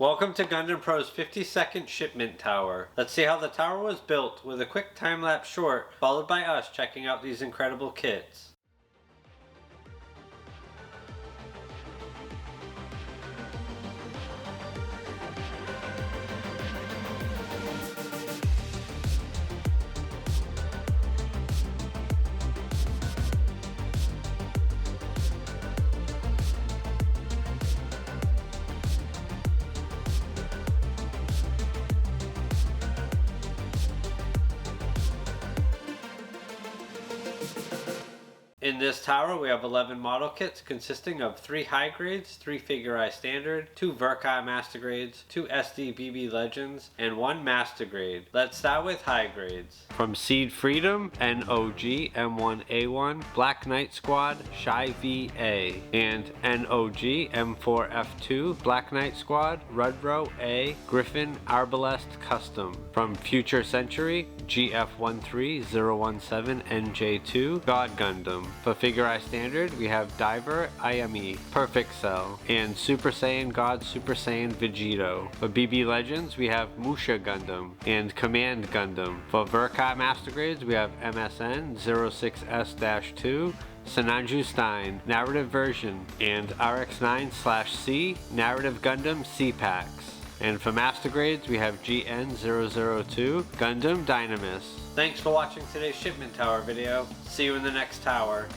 Welcome to Gundam Pro's 50-second shipment tower. Let's see how the tower was built with a quick time-lapse short, followed by us checking out these incredible kits. In this tower we have 11 model kits consisting of 3 high grades, 3 Figure Eye Standard, 2 Verkai Master Grades, 2 SD BB Legends, and 1 Master Grade. Let's start with high grades. From Seed Freedom, NOG M1A1, Black Knight Squad, Shy VA, and NOG M4F2, Black Knight Squad, Rudro A, Griffin Arbalest Custom. From Future Century, GF13017NJ2, God Gundam. For Figure Eye Standard, we have Diver IME, Perfect Cell, and Super Saiyan God Super Saiyan Vegito. For BB Legends, we have Musha Gundam and Command Gundam. For Verkai Master Grades, we have MSN 06S-2, Sananju Stein, Narrative Version, and RX-9/C, Narrative Gundam C-Packs. And for Master Grades, we have GN-002, Gundam Dynames. Thanks for watching today's Shipment Tower video. See you in the next tower.